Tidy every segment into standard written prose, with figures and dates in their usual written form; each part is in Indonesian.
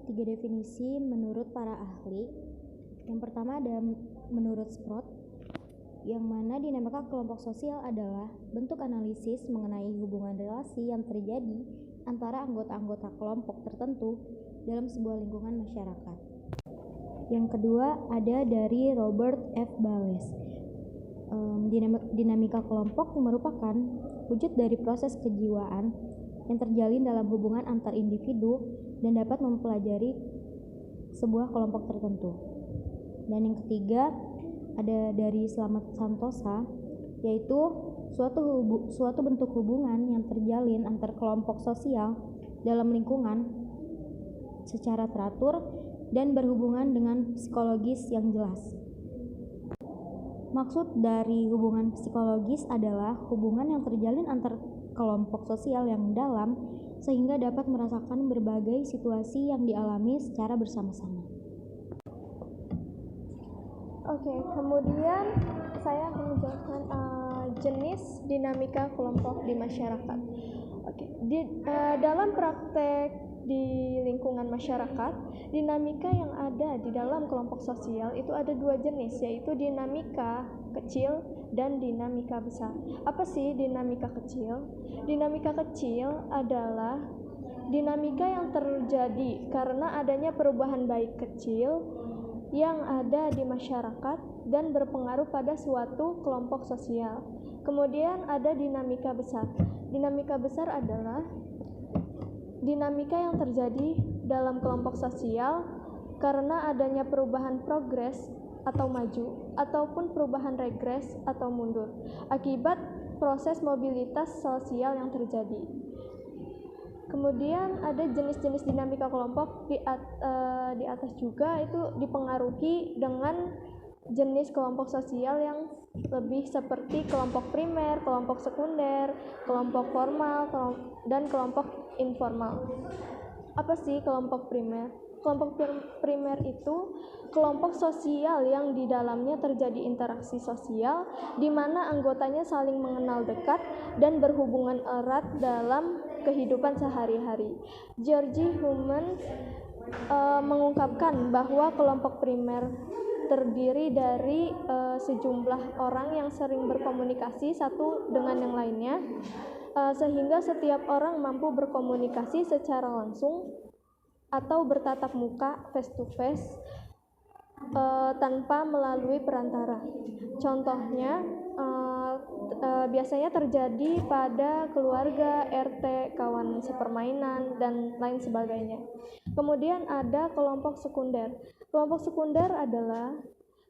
3 definisi menurut para ahli. Yang pertama ada menurut Sprott, yang mana dinamakan kelompok sosial adalah bentuk analisis mengenai hubungan relasi yang terjadi antara anggota-anggota kelompok tertentu dalam sebuah lingkungan masyarakat. Yang kedua ada dari Robert F. Bales. Dinamika kelompok merupakan wujud dari proses kejiwaan yang terjalin dalam hubungan antar individu dan dapat mempelajari sebuah kelompok tertentu. Dan yang ketiga ada dari Slamet Santosa, yaitu suatu bentuk hubungan yang terjalin antar kelompok sosial dalam lingkungan secara teratur dan berhubungan dengan psikologis yang jelas. Maksud dari hubungan psikologis adalah hubungan yang terjalin antar kelompok sosial yang dalam sehingga dapat merasakan berbagai situasi yang dialami secara bersama-sama. Oke, kemudian saya akan menjelaskan jenis dinamika kelompok di masyarakat. Dalam praktek di lingkungan masyarakat, dinamika yang ada di dalam kelompok sosial itu ada 2 jenis, yaitu dinamika kecil dan dinamika besar. Apa sih dinamika kecil? Dinamika kecil adalah dinamika yang terjadi karena adanya perubahan baik kecil yang ada di masyarakat dan berpengaruh pada suatu kelompok sosial. Kemudian ada dinamika besar. Dinamika besar adalah dinamika yang terjadi dalam kelompok sosial karena adanya perubahan progres atau maju ataupun perubahan regres atau mundur akibat proses mobilitas sosial yang terjadi. Kemudian ada jenis-jenis dinamika kelompok di atas juga itu dipengaruhi dengan jenis kelompok sosial yang lebih seperti kelompok primer, kelompok sekunder, kelompok formal, dan kelompok informal. Apa sih kelompok primer? Kelompok primer itu kelompok sosial yang di dalamnya terjadi interaksi sosial di mana anggotanya saling mengenal dekat dan berhubungan erat dalam kehidupan sehari-hari. George Human mengungkapkan bahwa kelompok primer terdiri dari sejumlah orang yang sering berkomunikasi satu dengan yang lainnya, sehingga setiap orang mampu berkomunikasi secara langsung atau bertatap muka face to face tanpa melalui perantara. Contohnya biasanya terjadi pada keluarga, RT, kawan sepermainan, dan lain sebagainya. Kemudian ada kelompok sekunder. Kelompok sekunder adalah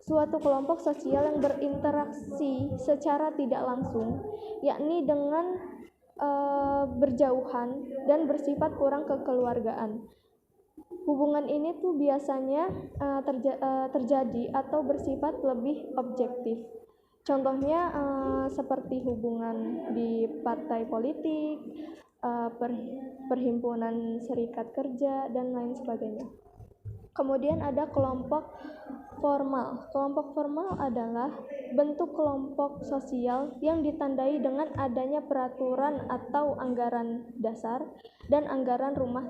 suatu kelompok sosial yang berinteraksi secara tidak langsung, yakni dengan berjauhan dan bersifat kurang kekeluargaan. Hubungan ini tuh biasanya terjadi atau bersifat lebih objektif. Contohnya seperti hubungan di partai politik, perhimpunan serikat kerja, dan lain sebagainya. Kemudian ada kelompok formal. Kelompok formal adalah bentuk kelompok sosial yang ditandai dengan adanya peraturan atau anggaran dasar dan anggaran rumah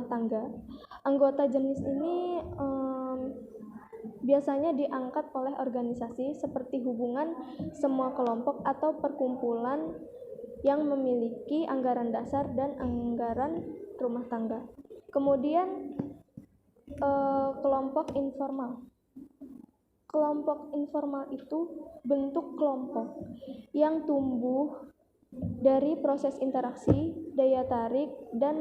tangga. Anggota jenis ini biasanya diangkat oleh organisasi seperti hubungan semua kelompok atau perkumpulan yang memiliki anggaran dasar dan anggaran rumah tangga. Kemudian kelompok informal. Kelompok informal itu bentuk kelompok yang tumbuh dari proses interaksi, daya tarik, dan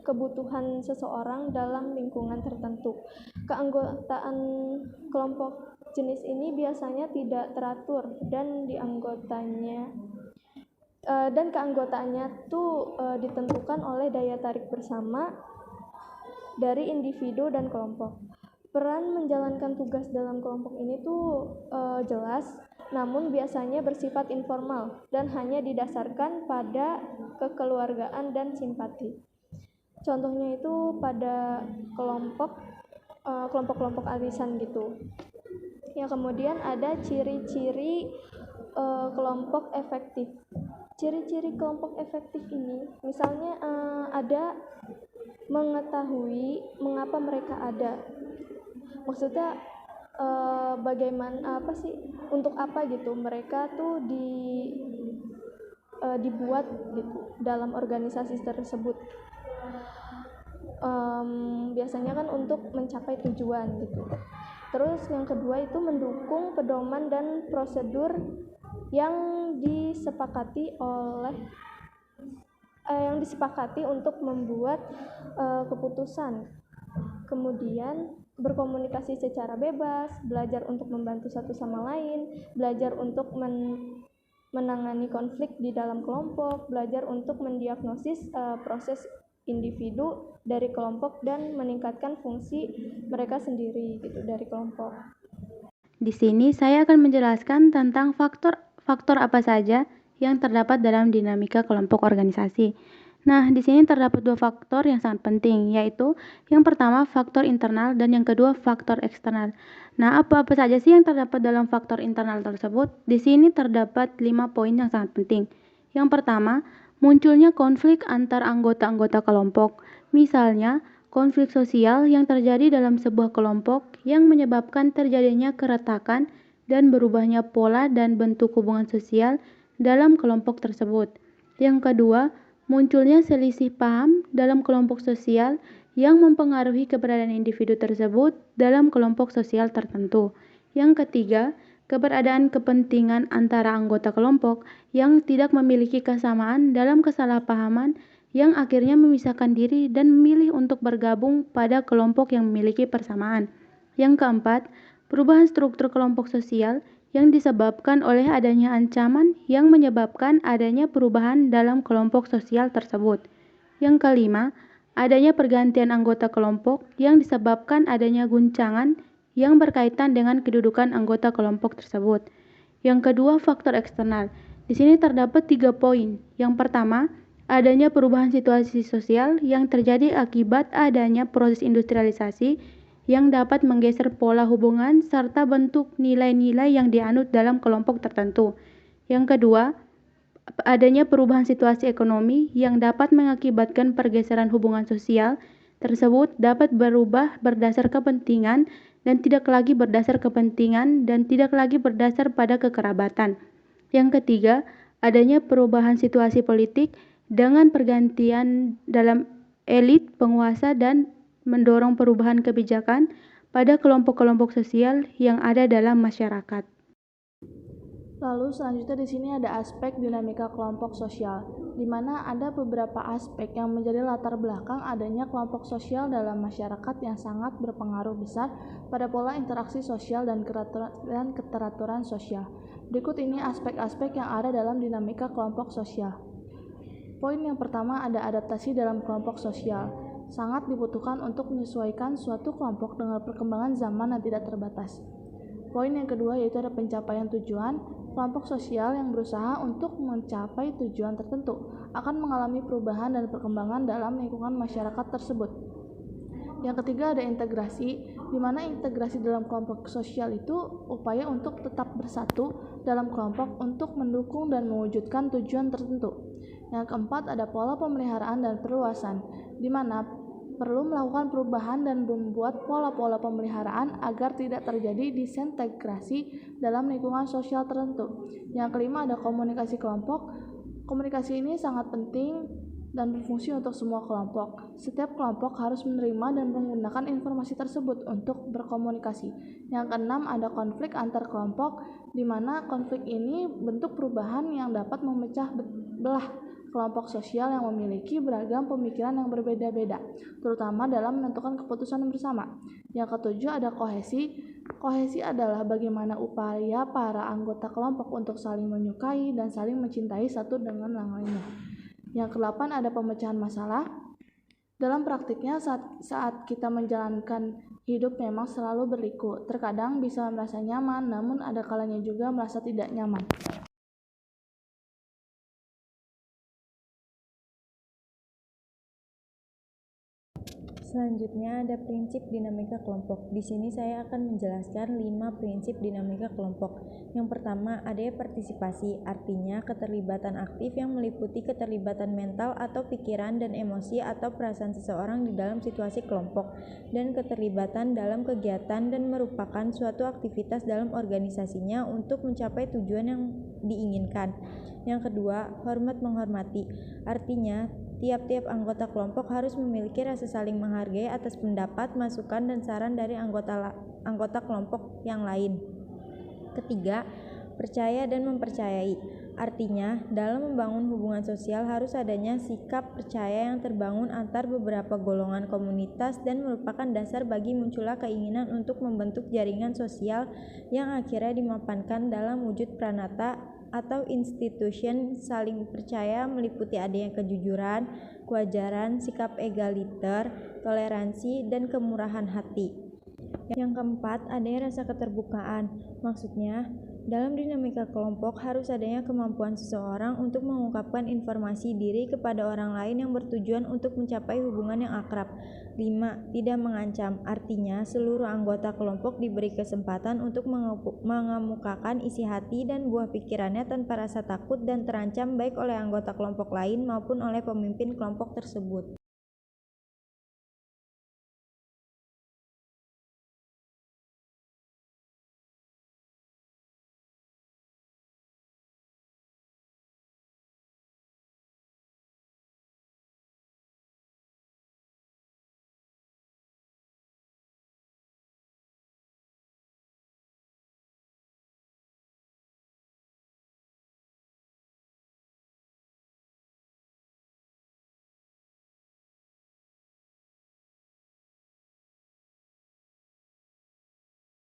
kebutuhan seseorang dalam lingkungan tertentu. Keanggotaan kelompok jenis ini biasanya tidak teratur dan keanggotaannya ditentukan oleh daya tarik bersama dari individu dan kelompok. Peran menjalankan tugas dalam kelompok ini jelas, namun biasanya bersifat informal dan hanya didasarkan pada kekeluargaan dan simpati. Contohnya itu pada kelompok-kelompok arisan gitu. Ya, kemudian ada ciri-ciri kelompok efektif. Ciri-ciri kelompok efektif ini misalnya ada mengetahui mengapa mereka ada. Maksudnya bagaimana, untuk apa gitu mereka tuh dibuat gitu dalam organisasi tersebut. Biasanya kan untuk mencapai tujuan gitu. Terus yang kedua itu mendukung pedoman dan prosedur yang disepakati untuk membuat keputusan. Kemudian berkomunikasi secara bebas, belajar untuk membantu satu sama lain, belajar untuk menangani konflik di dalam kelompok, belajar untuk mendiagnosis proses individu dari kelompok dan meningkatkan fungsi mereka sendiri gitu dari kelompok. Di sini saya akan menjelaskan tentang faktor apa saja yang terdapat dalam dinamika kelompok organisasi. Nah, di sini terdapat dua faktor yang sangat penting, yaitu yang pertama faktor internal dan yang kedua faktor eksternal. Nah, apa-apa saja sih yang terdapat dalam faktor internal tersebut? Di sini terdapat 5 poin yang sangat penting. Yang pertama, munculnya konflik antar anggota-anggota kelompok. Misalnya, konflik sosial yang terjadi dalam sebuah kelompok yang menyebabkan terjadinya keretakan dan berubahnya pola dan bentuk hubungan sosial dalam kelompok tersebut. Yang kedua, munculnya selisih paham dalam kelompok sosial yang mempengaruhi keberadaan individu tersebut dalam kelompok sosial tertentu. Yang ketiga, keberadaan kepentingan antara anggota kelompok yang tidak memiliki kesamaan dalam kesalahpahaman yang akhirnya memisahkan diri dan memilih untuk bergabung pada kelompok yang memiliki persamaan. Yang keempat, perubahan struktur kelompok sosial yang disebabkan oleh adanya ancaman yang menyebabkan adanya perubahan dalam kelompok sosial tersebut. Yang kelima, adanya pergantian anggota kelompok yang disebabkan adanya guncangan yang berkaitan dengan kedudukan anggota kelompok tersebut. Yang kedua, faktor eksternal. Di sini terdapat 3 poin. Yang pertama, adanya perubahan situasi sosial yang terjadi akibat adanya proses industrialisasi yang dapat menggeser pola hubungan serta bentuk nilai-nilai yang dianut dalam kelompok tertentu. Yang kedua, adanya perubahan situasi ekonomi yang dapat mengakibatkan pergeseran hubungan sosial tersebut dapat berubah berdasar kepentingan dan tidak lagi berdasar kepentingan dan tidak lagi berdasar pada kekerabatan. Yang ketiga, adanya perubahan situasi politik dengan pergantian dalam elit penguasa dan mendorong perubahan kebijakan pada kelompok-kelompok sosial yang ada dalam masyarakat. Lalu selanjutnya di sini ada aspek dinamika kelompok sosial, di mana ada beberapa aspek yang menjadi latar belakang adanya kelompok sosial dalam masyarakat yang sangat berpengaruh besar pada pola interaksi sosial dan keteraturan sosial. Berikut ini aspek-aspek yang ada dalam dinamika kelompok sosial. Poin yang pertama ada adaptasi dalam kelompok sosial. Sangat dibutuhkan untuk menyesuaikan suatu kelompok dengan perkembangan zaman yang tidak terbatas. Poin yang kedua yaitu ada pencapaian tujuan. Kelompok sosial yang berusaha untuk mencapai tujuan tertentu akan mengalami perubahan dan perkembangan dalam lingkungan masyarakat tersebut. Yang ketiga ada integrasi, di mana integrasi dalam kelompok sosial itu upaya untuk tetap bersatu dalam kelompok untuk mendukung dan mewujudkan tujuan tertentu. Yang keempat ada pola pemeliharaan dan perluasan, di mana perlu melakukan perubahan dan membuat pola-pola pemeliharaan agar tidak terjadi disintegrasi dalam lingkungan sosial tertentu. Yang kelima ada komunikasi kelompok. Komunikasi ini sangat penting dan berfungsi untuk semua kelompok. Setiap kelompok harus menerima dan menggunakan informasi tersebut untuk berkomunikasi. Yang keenam ada konflik antar kelompok, di mana konflik ini bentuk perubahan yang dapat memecah belah kelompok sosial yang memiliki beragam pemikiran yang berbeda-beda, terutama dalam menentukan keputusan bersama. Yang ketujuh ada kohesi. Kohesi adalah bagaimana upaya para anggota kelompok untuk saling menyukai dan saling mencintai satu dengan yang lainnya. Yang kedelapan ada pemecahan masalah. Dalam praktiknya saat kita menjalankan hidup memang selalu berliku. Terkadang bisa merasa nyaman, namun ada kalanya juga merasa tidak nyaman. Selanjutnya ada prinsip dinamika kelompok. Di sini saya akan menjelaskan 5 prinsip dinamika kelompok. Yang pertama, ada partisipasi, artinya keterlibatan aktif yang meliputi keterlibatan mental atau pikiran dan emosi atau perasaan seseorang di dalam situasi kelompok, dan keterlibatan dalam kegiatan dan merupakan suatu aktivitas dalam organisasinya untuk mencapai tujuan yang diinginkan. Yang kedua, hormat menghormati, artinya tiap-tiap anggota kelompok harus memiliki rasa saling menghargai atas pendapat, masukan, dan saran dari anggota kelompok yang lain. Ketiga, percaya dan mempercayai. Artinya, dalam membangun hubungan sosial harus adanya sikap percaya yang terbangun antar beberapa golongan komunitas dan merupakan dasar bagi munculnya keinginan untuk membentuk jaringan sosial yang akhirnya dimapankan dalam wujud pranata atau institution. Saling percaya meliputi adanya kejujuran, kewajaran, sikap egaliter, toleransi, dan kemurahan hati. Yang keempat, adanya rasa keterbukaan. Maksudnya, dalam dinamika kelompok harus adanya kemampuan seseorang untuk mengungkapkan informasi diri kepada orang lain yang bertujuan untuk mencapai hubungan yang akrab. 5. Tidak mengancam, artinya seluruh anggota kelompok diberi kesempatan untuk mengemukakan isi hati dan buah pikirannya tanpa rasa takut dan terancam baik oleh anggota kelompok lain maupun oleh pemimpin kelompok tersebut.